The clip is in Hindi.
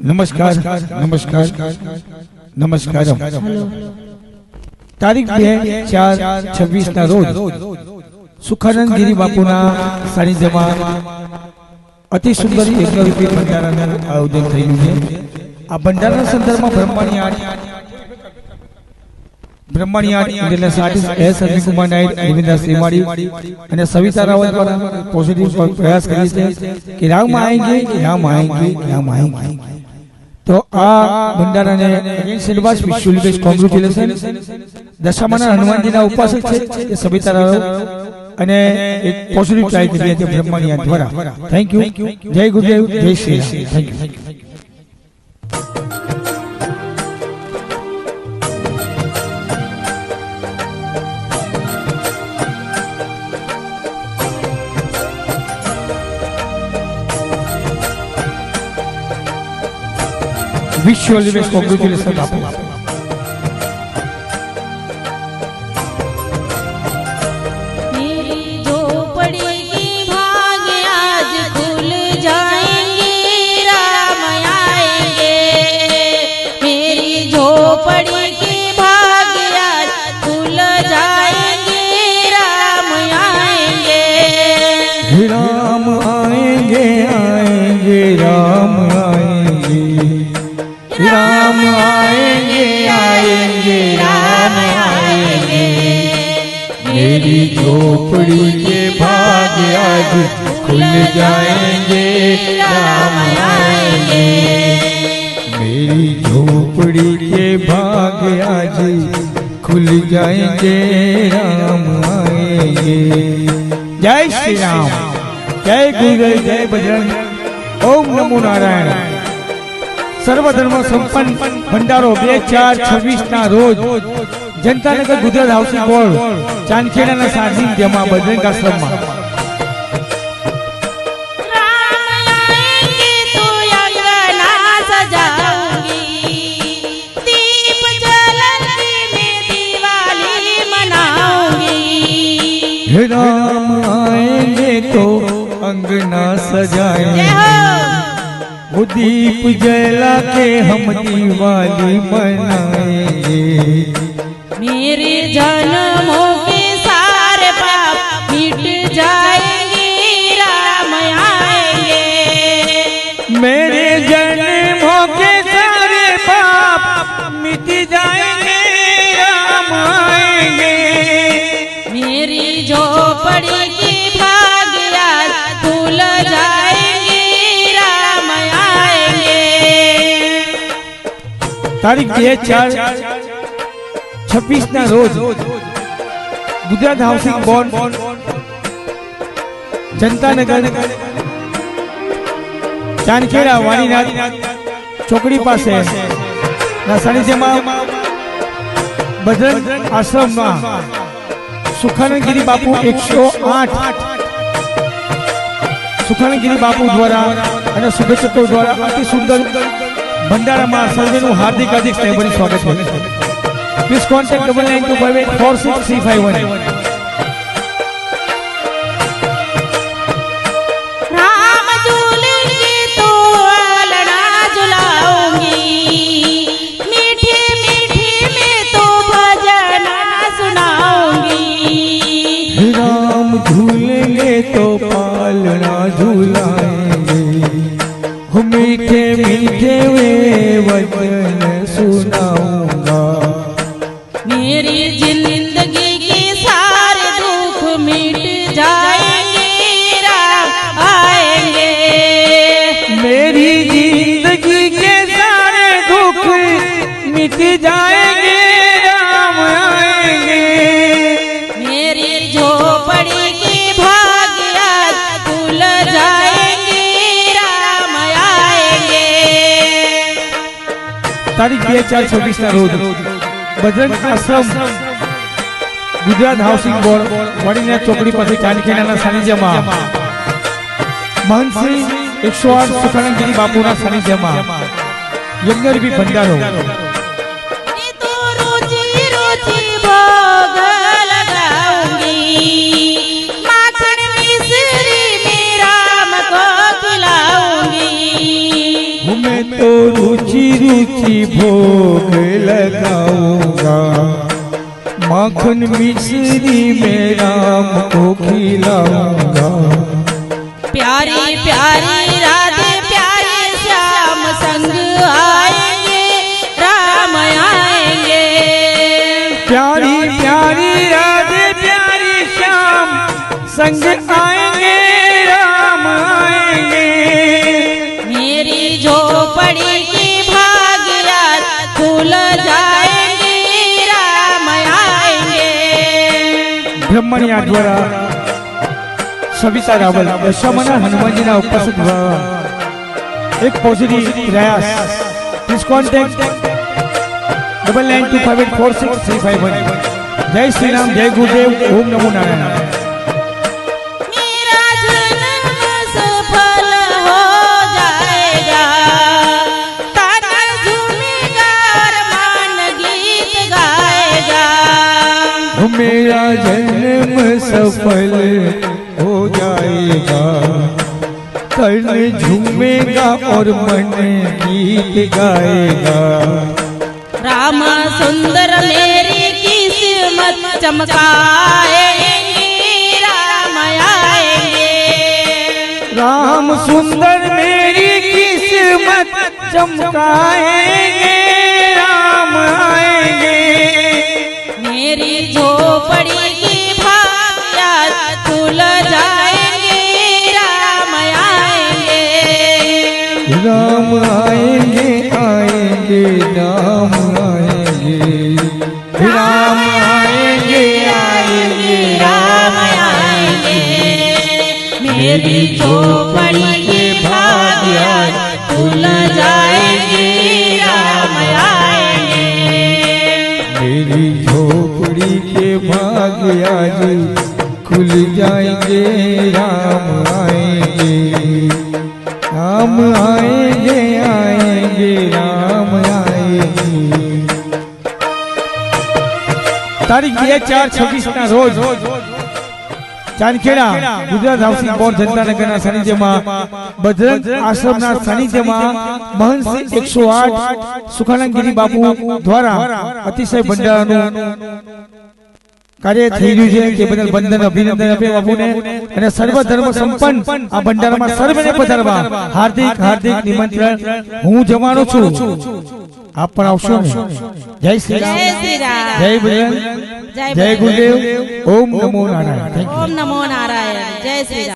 नमस्कार नमस्कार नमस्कार तारीख 2/4/26 ना रोज सुखानंद गिरी बापूना सानिध्यमां अति सुंदर यज्ञरूपी भंडाराનું આયોજન થયું છે। આ ભંડારા સંદર્ભમાં Brahmani intelligence artist S Arvind Kumar Nayak, Ravindra Shrimadi અને સવિતા રાવત દ્વારા પોઝિટિવ પ્રયાસ કરી છે કે રામ આएंगे राम आएंगे राम आएंगे। तो आ भंडारा ने selvas विश्वल best congratulation. दशामाना Hanuman ji ना उपासक छे ये सविता रावत અને એક પોઝિટિવ ટ્રાય કરી છે બ્રહ્મણી દ્વારા। Thank you. જય ગુરુદેવ, જય Shri Ram. Thank you. Wish all best congratulation बापू। राम आएंगे आएंगे राम आएंगे, राम आएंगे आएंगे राम आएंगे। मेरी झोपड़ी के भाग आज खुल जाएंगे राम आएंगे। मेरी झोपड़ी के भाग आज खुल जाएंगे राम आएंगे। जय श्री राम, जय गुरुदेव, जय बजरंग। ओम नमो नारायण। सर्वधर्म संपन्न भंडारो 2/4/26 ना रोज जनतानगर गुजरात हाउसिंग बोर्ड चांदखेड़ा सानिध्यमां बजरंग आश्रम में राम आएंगे तो अंगना सजाएंगे, वो दीप जला के हम दिवाली मनाएंगे। मेरे जन्मों के सारे पाप मिट जाएंगे राम आएंगे। मेरे जन्मों के सारे पाप मिट जाएंगे राम आएंगे। मेरी झोपड़ी की भाग आज खुल जाएंगे राम आएंगे। तारीख 2/4/26 ना रोज गुजरात हाउसिंग बोर्ड जनतानगर चांदखेड़ा वाणीनाथ ચોકડી પાસે ના સાનિધ્યમાં બજરંગ આશ્રમમાં सुखानंद गिरी बापू 108 सुखानंद गिरी बापू द्वारा અને શુભેચ્છકો દ્વારા અતિ સુંદર ભંડારામાં સર્વેનું હાર્દિક સ્નેહભર્યું સ્વાગત છે। Please contact 9925846351। राम झूलेंगे तो लड़ा झुलाऊंगी, मीठे मीठे में तो भजन सुनाऊंगी। राम झूलेंगे तो पालना झूलाएंगे, हम मीठे मीठे वे वचन सुनाऊंगा। मेरी जिंदगी के सारे दुख मिट जाएंगे राम आएंगे। मेरी जिंदगी के सारे दुख मिट जाएंगे राम आएंगे। मेरी झोपड़ी की भाग आज खुल जाएंगे राम आएंगे। तारीख 2/4/26 ना रोज बजरंग आश्रम गुजरात हाउसिंग बोर्ड वाणीनाथ ચોકડી પાસે ચાંદખેડાના સાનિધ્યમાં મહંત શ્રી 108 સુખાનંદ गिरी બાપુના સાનિધ્યમાં યજ્ઞરૂપી ભંડારો। तो रोजी रोजी भोग लगाऊंगी, माखन मिश्री में राम को खिलाऊंगी। मैं तो रुचि रुचि भोग लगाऊंगा, माखन मिश्री में राम को खिलाऊंगा। प्यारी प्यारी राधे प्यारे श्याम संग आएंगे, राम आएंगे। प्यारी प्यारी राधे प्यारी श्याम संग आएंगे, राम आएंगे। मेरी झोपड़ी की भाग्यरात खुल जाएंगी, राम आएंगे। ब्रह्मण्या द्वारा सविता रावल दशामना हनुमानजी ना उपस्थित हुआ एक पॉजिटिव प्रयास। Please contact 9925846351। जय श्री राम, जय गुरुदेव, ओम नमो नारायण। मेरा जन्म सफल हो जाएगा, तारा झूमेगा और मान गीत गाएगा। मेरा जन्म सफल हो जाएगा, कर्ण झूमेगा और मन गीत गाएगा। राम सुंदर मेरी किस्मत चमकाएंगे, राम आएंगे। राम सुंदर मेरी किस्मत चमकाएंगे, राम आएंगे। मेरी झोपड़ी की भाग्यरात खुल जाएंगे, राम आएंगे। राम आएंगे, आएंगे, राम आएंगे। राम आएंगे, आएंगे, राम आएंगे। मेरी झोपड़ी की भाग्यरात खुल जाएंगे, राम आएंगे। मेरी झोपड़ी के भाग्य आज खुल जाएंगे, राम आएंगे। राम आएंगे, आएंगे, राम आएंगे। तारीख 2/4/26 ના રોજ ચાંદખેડા ગુજરાત હાઉસિંગ બોર્ડ જનતાનગરના સાનિધ્યમાં બજરંગ આશ્રમના સાનિધ્યમાં મહંત શ્રી 108 સુખાનંદગીરી બાપુ દ્વારા અતિશય ભંડારાનું કાર્ય થઈ રહ્યું છે તે બદલ વંદન અભિનંદન આપે બાપુને અને સર્વ ધર્મ સંપન્ન આ ભંડારામાં સર્વને પધારવા હાર્દિક હાર્દિક નિમંત્રણ હું જવાનો છું। આપ પણ આવશો ને? જય શ્રી રામ, જય શ્રી રામ, જય બજરંગ, જય ગુરુદેવ, ઓમ નમો નારાયણ। ઓમ નમો નારાયણ, જય શ્રી રામ।